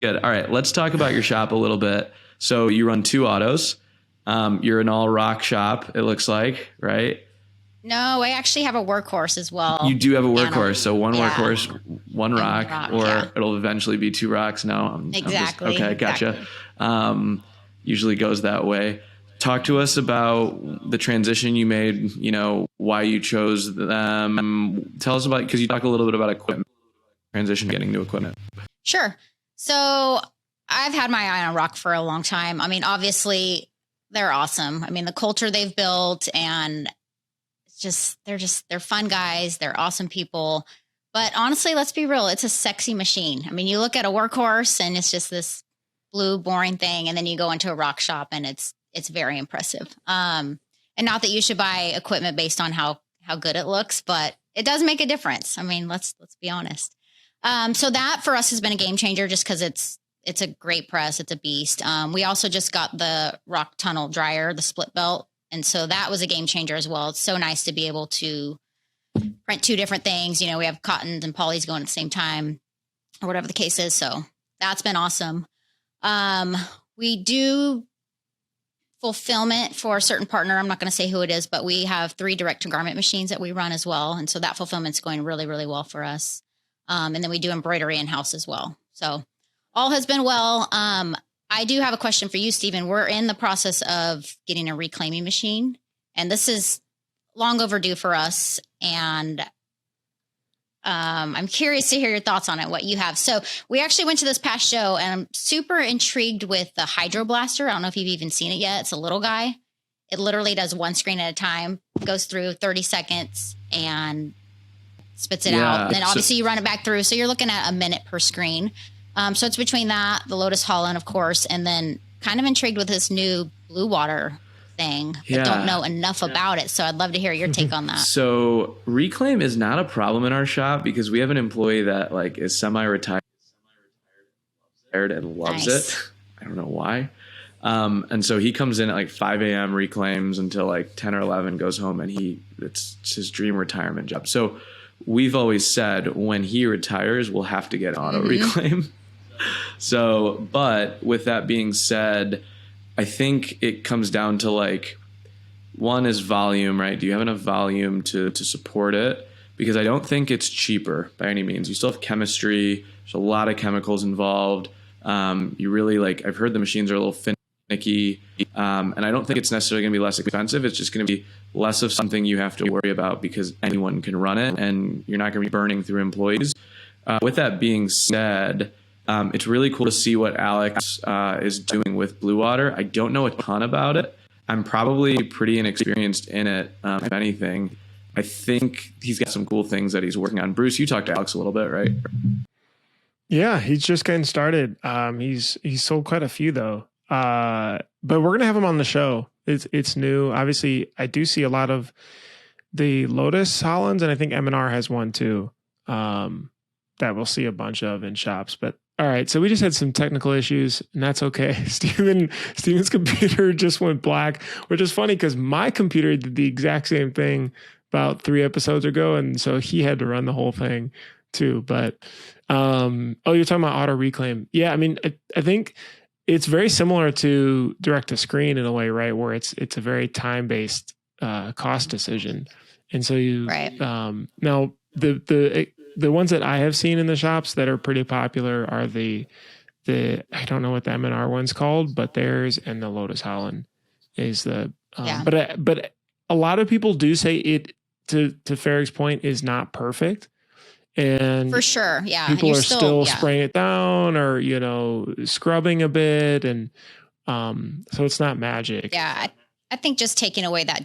Good. All right. Let's talk about your shop a little bit. So you run two autos. You're an all rock shop, it looks like, right? No, I actually have a workhorse as well. You do have a workhorse. So one yeah. workhorse, one rock, or yeah. it'll eventually be two rocks. No, Exactly. Okay, gotcha. Usually goes that way. Talk to us about the transition you made, why you chose them. Tell us about, because you talk a little bit about equipment, transition, getting new equipment. Sure. So I've had my eye on rock for a long time. I mean, obviously they're awesome. I mean, the culture they've built, and they're fun guys. They're awesome people. But honestly, let's be real. It's a sexy machine. I mean, you look at a workhorse and it's just this blue, boring thing. And then you go into a rock shop and it's very impressive. And not that you should buy equipment based on how good it looks, but it does make a difference. I mean, let's be honest. So that for us has been a game changer just because it's a great press. It's a beast. We also just got the rock tunnel dryer, the split belt. And so that was a game changer as well. It's so nice to be able to print two different things. We have cottons and polys going at the same time or whatever the case is. So that's been awesome. We do fulfillment for a certain partner. I'm not going to say who it is, but we have 3 direct to garment machines that we run as well. And so that fulfillment's going really, really well for us. And then we do embroidery in-house as well. So all has been well. I do have a question for you, Stephen. We're in the process of getting a reclaiming machine, and this is long overdue for us. And I'm curious to hear your thoughts on it, what you have. So we actually went to this past show, and I'm super intrigued with the Hydro Blaster. I don't know if you've even seen it yet. It's a little guy. It literally does one screen at a time, goes through 30 seconds and spits it out. And then obviously you run it back through. So you're looking at a minute per screen. So it's between that, the Lotus Holland, of course, and then kind of intrigued with this new blue water thing. I don't know enough about it, so I'd love to hear your take on that. So reclaim is not a problem in our shop because we have an employee that is semi-retired and loves it. I don't know why. And so he comes in at 5 a.m., reclaims until 10 or 11, goes home, and it's his dream retirement job. So we've always said when he retires, we'll have to get auto reclaim. So, but with that being said, I think it comes down to one is volume, right? Do you have enough volume to support it? Because I don't think it's cheaper by any means. You still have chemistry. There's a lot of chemicals involved. You really I've heard the machines are a little finicky. And I don't think it's necessarily going to be less expensive. It's just going to be less of something you have to worry about because anyone can run it and you're not going to be burning through employees. With that being said, it's really cool to see what Alex is doing with Blue Water. I don't know a ton about it. I'm probably pretty inexperienced in it, if anything. I think he's got some cool things that he's working on. Bruce, you talked to Alex a little bit, right? Yeah, he's just getting started. He's sold quite a few though. But we're going to have him on the show. It's new. Obviously, I do see a lot of the Lotus Hollands, and I think M&R has one too, that we'll see a bunch of in shops. But all right, so we just had some technical issues, and that's okay. Steven's computer just went black, which is funny because my computer did the exact same thing about 3 episodes ago, and so he had to run the whole thing too. But you're talking about auto reclaim. Yeah, I mean, I think it's very similar to direct to screen in a way, right? Where it's a very time-based cost decision. And so now the ones that I have seen in the shops that are pretty popular are the I don't know what the M&R one's called, but theirs and the Lotus Holland is the but a lot of people do say it to Farrick's point is not perfect. And for sure, yeah, people are still spraying it down or scrubbing a bit, and so it's not magic. Yeah, I think just taking away that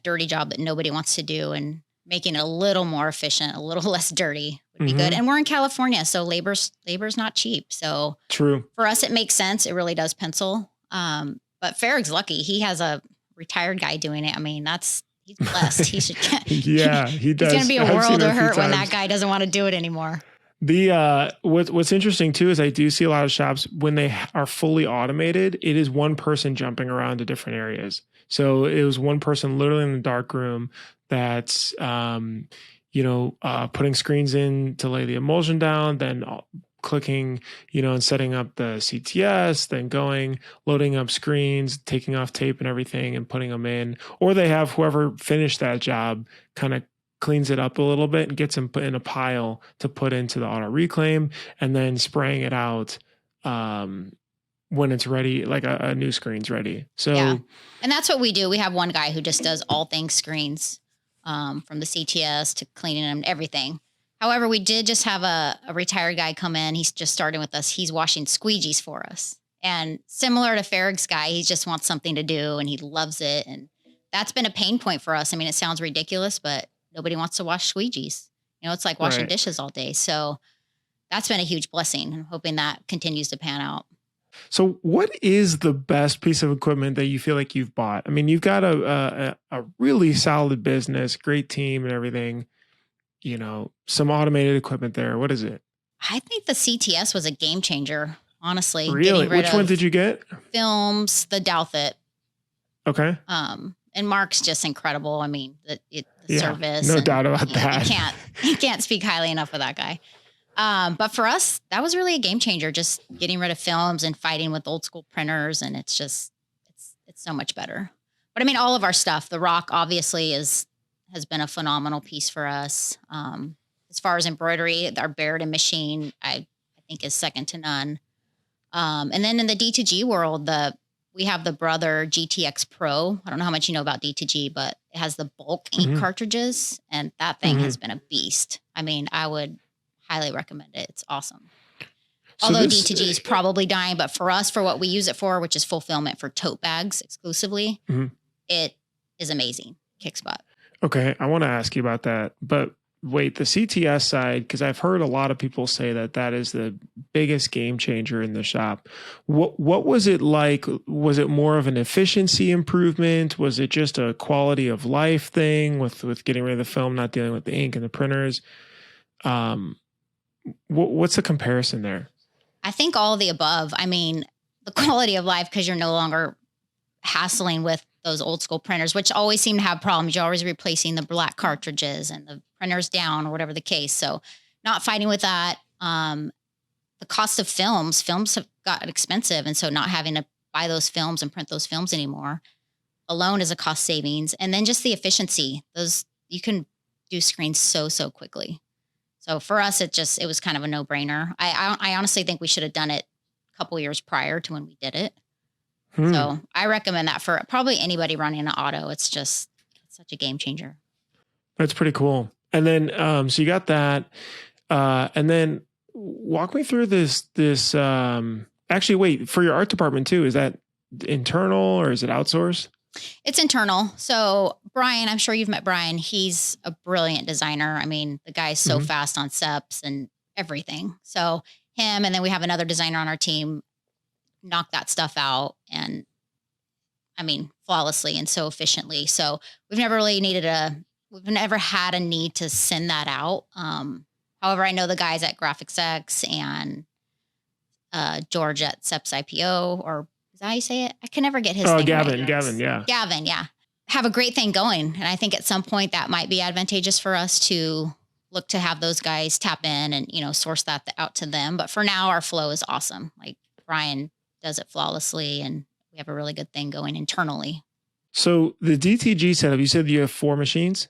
dirty job that nobody wants to do, and making it a little more efficient, a little less dirty would be good. And we're in California, so labor's not cheap. So true for us, it makes sense. It really does pencil. But Farrick's lucky; he has a retired guy doing it. I mean, he's blessed. He should. Yeah, he does. He's going to be a world of hurt when that guy doesn't want to do it anymore. What's interesting too is I do see a lot of shops when they are fully automated, it is one person jumping around to different areas. So it was one person literally in the dark room that's putting screens in to lay the emulsion down, then clicking, and setting up the CTS, then going, loading up screens, taking off tape and everything and putting them in. Or they have whoever finished that job kind of cleans it up a little bit and gets them put in a pile to put into the auto reclaim, and then spraying it out when it's ready, like a new screen's ready. So, yeah. And that's what we do. We have one guy who just does all things screens, from the CTS to cleaning them, everything. However, we did just have a retired guy come in. He's just starting with us. He's washing squeegees for us. And similar to Farrag's guy, he just wants something to do and he loves it. And that's been a pain point for us. I mean, it sounds ridiculous, but nobody wants to wash squeegees. It's like washing dishes all day. So that's been a huge blessing. I'm hoping that continues to pan out. So what is the best piece of equipment that you feel like you've bought? I mean, you've got a really solid business, great team and everything, some automated equipment there. What is it? I think the CTS was a game changer, honestly. Really? Which one did you get? Films, the Douthit. Okay. And Mark's just incredible. I mean, the service. No doubt about that. You can't speak highly enough of that guy. But for us, that was really a game changer, just getting rid of films and fighting with old school printers. And it's so much better. But I mean, all of our stuff, the Rock obviously has been a phenomenal piece for us. As far as embroidery, our Baird machine, I think is second to none. And then in the Dtg world, we have the Brother Gtx Pro. I don't know how much you know about Dtg, but it has the bulk ink cartridges, and that thing has been a beast. I mean, I would highly recommend it. It's awesome. Although Dtg is probably dying, but for us, for what we use it for, which is fulfillment for tote bags exclusively, it is amazing. Kicks butt. Okay, I want to ask you about that, but wait, the CTS side, because I've heard a lot of people say that is the biggest game changer in the shop. What was it like? Was it more of an efficiency improvement? Was it just a quality of life thing with getting rid of the film, not dealing with the ink and the printers? What's the comparison there? I think all of the above. I mean, the quality of life, because you're no longer hassling with those old school printers, which always seem to have problems. You're always replacing the black cartridges and the printers down or whatever the case. So not fighting with that. The cost of films have gotten expensive. And so not having to buy those films and print those films anymore alone is a cost savings. And then just the efficiency, you can do screens so quickly. So for us, it was kind of a no brainer. I honestly think we should have done it a couple years prior to when we did it. So I recommend that for probably anybody running an auto. It's such a game changer. That's pretty cool. And then, so you got that, and then walk me through this, actually wait, for your art department too, is that internal or is it outsourced? It's internal. So Brian, I'm sure you've met Brian. He's a brilliant designer. I mean, the guy's so fast on SEPs and everything. So him, and then we have another designer on our team, knock that stuff out, and I mean, flawlessly and so efficiently. So we've never had a need to send that out. However, I know the guys at Graphics X and George at SEPs IPO, or is that how you say it? I can never get his name Gavin, right. Gavin, yeah. Gavin, yeah. Have a great thing going. And I think at some point that might be advantageous for us to look to have those guys tap in and, source that out to them. But for now, our flow is awesome. Like Brian does it flawlessly, and we have a really good thing going internally. So the Dtg setup, you said you have 3 machines,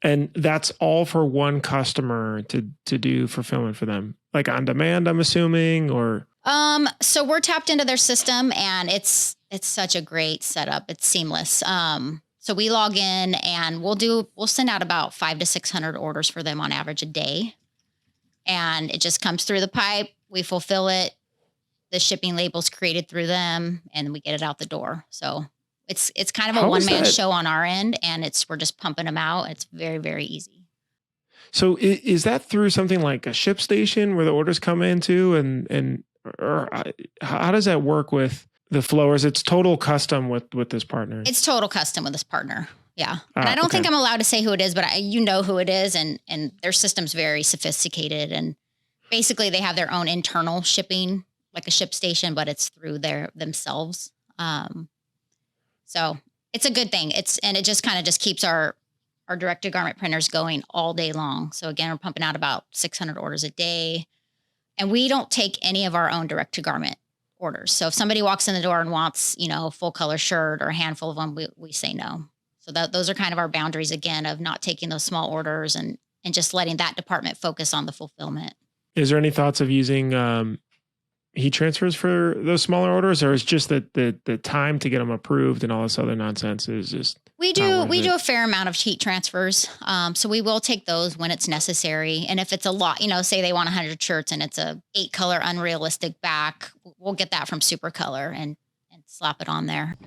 and that's all for one customer to do fulfillment for them, like on demand, I'm assuming, or? So we're tapped into their system, and it's such a great setup. It's seamless. So we log in and we'll send out about 500 to 600 orders for them on average a day. And it just comes through the pipe. We fulfill it. The shipping label's created through them, and we get it out the door. So it's kind of a one-man show on our end, and we're just pumping them out. It's very, very easy. So is that through something like a ship station where the orders come into, or how does that work with the flow? Or is it total custom with this partner? It's total custom with this partner. Yeah. And I don't think I'm allowed to say who it is, but you know who it is, and their system's very sophisticated, and basically they have their own internal shipping, like a ship station, but it's through themselves. So it's a good thing. And it just kind of just keeps our direct to garment printers going all day long. So again, we're pumping out about 600 orders a day. And we don't take any of our own direct to garment orders. So if somebody walks in the door and wants, a full color shirt or a handful of them, we say no. So those are kind of our boundaries again of not taking those small orders and just letting that department focus on the fulfillment. Is there any thoughts of using heat transfers for those smaller orders, or is just that the time to get them approved and all this other nonsense is just we do a fair amount of heat transfers. So we will take those when it's necessary. And if it's a lot, say they want 100 shirts and it's a 8 color unrealistic back, we'll get that from Super Color and slap it on there.